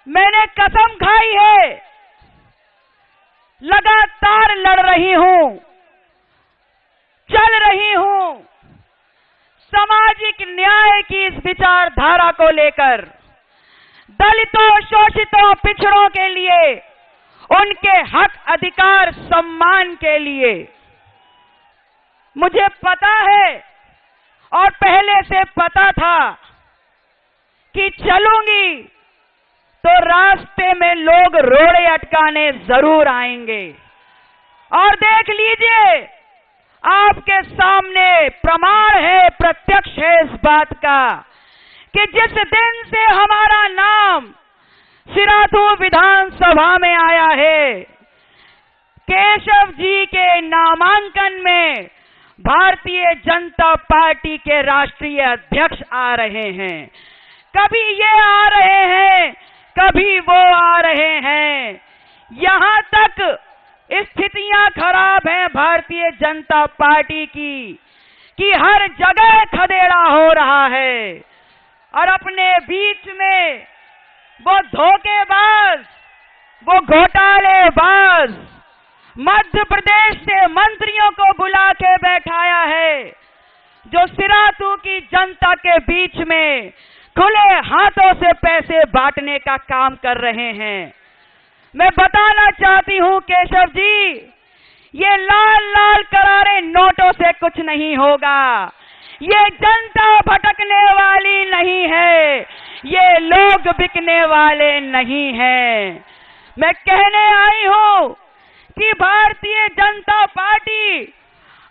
मैंने कसम खाई है, लगातार लड़ रही हूं, चल रही हूं सामाजिक न्याय की इस विचारधारा को लेकर, दलितों, शोषितों, पिछड़ों के लिए, उनके हक, अधिकार, सम्मान के लिए। मुझे पता है और पहले से पता था कि चलूंगी तो रास्ते में लोग रोड़े अटकाने जरूर आएंगे। और देख लीजिए, आपके सामने प्रमाण है, प्रत्यक्ष है इस बात का कि जिस दिन से हमारा नाम सिराथू विधानसभा में आया है, केशव जी के नामांकन में भारतीय जनता पार्टी के राष्ट्रीय अध्यक्ष आ रहे हैं। कभी ये आ रहे हैं, कभी वो आ रहे हैं। यहां तक स्थितियां खराब हैं भारतीय जनता पार्टी की कि हर जगह खदेड़ा हो रहा है। और अपने बीच में वो धोखेबाज, वो घोटालेबाज मध्य प्रदेश से मंत्रियों को बुला के बैठाया है, जो सिराथू की जनता के बीच में खुले हाथों से पैसे बांटने का काम कर रहे हैं। मैं बताना चाहती हूं केशव जी, ये लाल लाल करारे नोटों से कुछ नहीं होगा। ये जनता भटकने वाली नहीं है, ये लोग बिकने वाले नहीं हैं। मैं कहने आई हूं कि भारतीय जनता पार्टी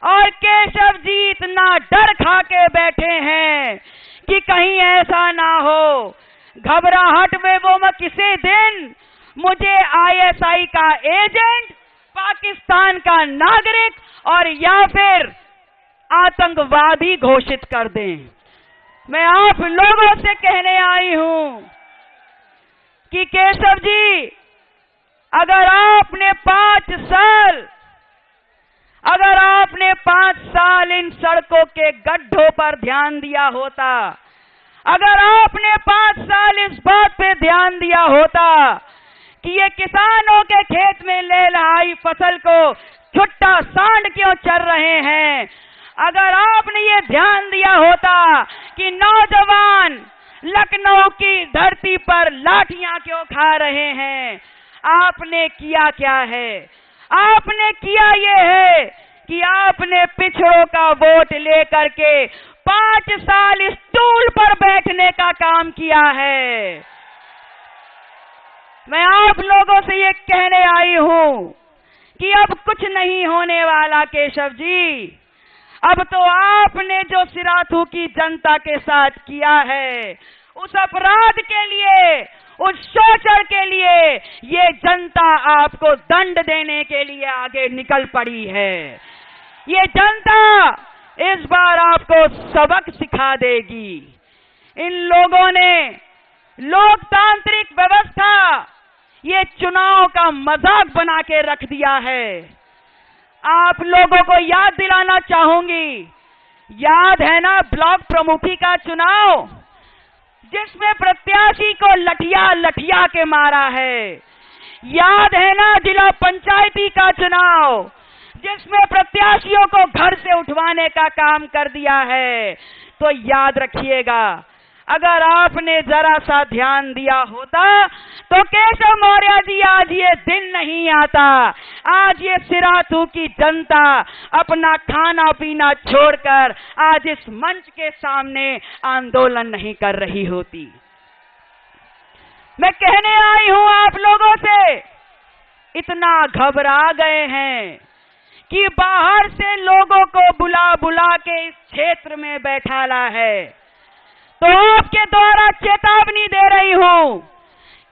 और केशव जी इतना डर खा के बैठे हैं कि कहीं ऐसा ना हो, घबराहट में वो किसी दिन मुझे आईएसआई का एजेंट, पाकिस्तान का नागरिक और या फिर आतंकवादी घोषित कर दें। मैं आप लोगों से कहने आई हूं कि केशव जी, अगर आपने 5 साल इन सड़कों के गड्ढों पर ध्यान दिया होता, अगर आपने 5 साल इस बात पे ध्यान दिया होता कि ये किसानों के खेत में लहलहाई फसल को छुट्टा सांड क्यों चर रहे हैं, अगर आपने ये ध्यान दिया होता कि नौजवान लखनऊ की धरती पर लाठियां क्यों खा रहे हैं, आपने किया क्या है? आपने किया ये है कि आपने पिछड़ों का वोट लेकर के 5 साल इस स्टूल पर बैठने का काम किया है। मैं आप लोगों से ये कहने आई हूं कि अब कुछ नहीं होने वाला केशव जी। अब तो आपने जो सिराथू की जनता के साथ किया है, उस अपराध के लिए, उस शोषण के लिए ये जनता आपको दंड देने के लिए आगे निकल पड़ी है। ये जनता इस बार आपको सबक सिखा देगी। इन लोगों ने लोकतांत्रिक व्यवस्था, ये चुनाव का मजाक बना के रख दिया है। आप लोगों को याद दिलाना चाहूंगी, याद है ना ब्लॉक प्रमुखी का चुनाव, जिसमें प्रत्याशी को लठिया लठिया के मारा है। याद है ना जिला पंचायती का चुनाव, जिसमें प्रत्याशियों को घर से उठवाने का काम कर दिया है। तो याद रखिएगा, अगर आपने जरा सा ध्यान दिया होता तो केशव मौर्य जी आज ये दिन नहीं आता। आज ये सिराथू की जनता अपना खाना पीना छोड़कर आज इस मंच के सामने आंदोलन नहीं कर रही होती। मैं कहने आई हूं आप लोगों से, इतना घबरा गए हैं कि बाहर से लोगों को बुला बुला के इस क्षेत्र में बैठाला है। तो आपके द्वारा चेतावनी दे रही हूं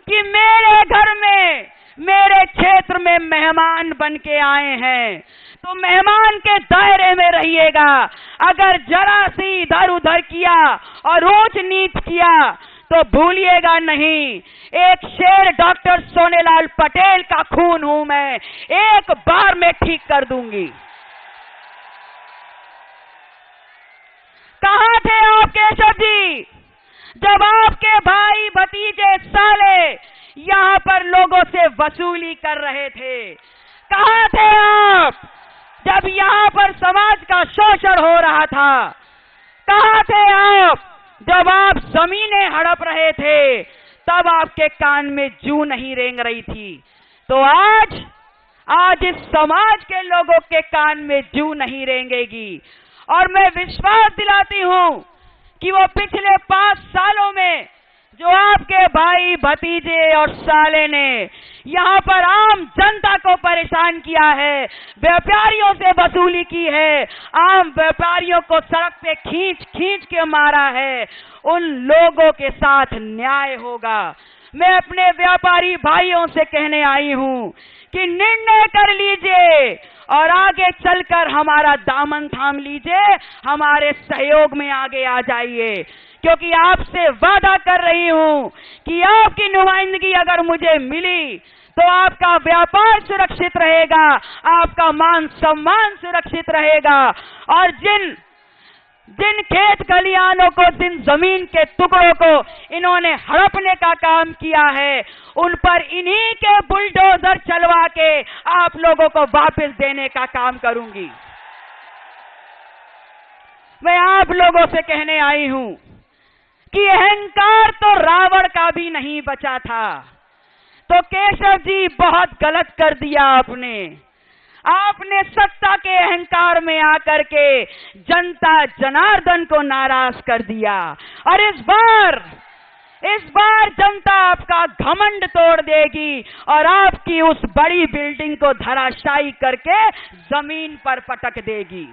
कि मेरे घर में, मेरे क्षेत्र में मेहमान बन के आए हैं, तो मेहमान के दायरे में रहिएगा। अगर जरा सी इधर उधर किया और ऊंच नीच किया तो भूलिएगा नहीं, एक शेर डॉक्टर सोनेलाल पटेल का खून हूं मैं, एक बार में ठीक कर दूंगी। कहां थे आप केशव जी जब आपके भाई भतीजे साले वसूली कर रहे थे। कहां थे आप जब यहां पर समाज का शोषण हो रहा था? कहां थे आप जब आप जमीनें हड़प रहे थे? तब आपके कान में जूं नहीं रेंग रही थी। तो आज इस समाज के लोगों के कान में जूं नहीं रेंगेगी। और मैं विश्वास दिलाती हूं कि वो पिछले 5 सालों में जो आपके भाई भतीजे और साले ने यहां पर आम जनता को परेशान किया है, व्यापारियों से वसूली की है, आम व्यापारियों को सड़क पे खींच खींच के मारा है, उन लोगों के साथ न्याय होगा। मैं अपने व्यापारी भाइयों से कहने आई हूं कि निर्णय कर लीजिए और आगे चलकर हमारा दामन थाम लीजिए, हमारे सहयोग में आगे आ जाइए, क्योंकि आपसे वादा कर रही हूं कि आपकी नुमाइंदगी अगर मुझे मिली तो आपका व्यापार सुरक्षित रहेगा, आपका मान सम्मान सुरक्षित रहेगा। और जिन खेत खलिहानों को, जिन जमीन के टुकड़ों को इन्होंने हड़पने का काम किया है, उन पर इन्हीं के बुलडोजर चलवा के आप लोगों को वापस देने का काम करूंगी। मैं आप लोगों से कहने आई हूं कि अहंकार तो रावण का भी नहीं बचा था। तो केशव जी बहुत गलत कर दिया आपने सत्ता के अहंकार में आकर के जनता जनार्दन को नाराज कर दिया। और इस बार जनता आपका घमंड तोड़ देगी और आपकी उस बड़ी बिल्डिंग को धराशायी करके जमीन पर पटक देगी।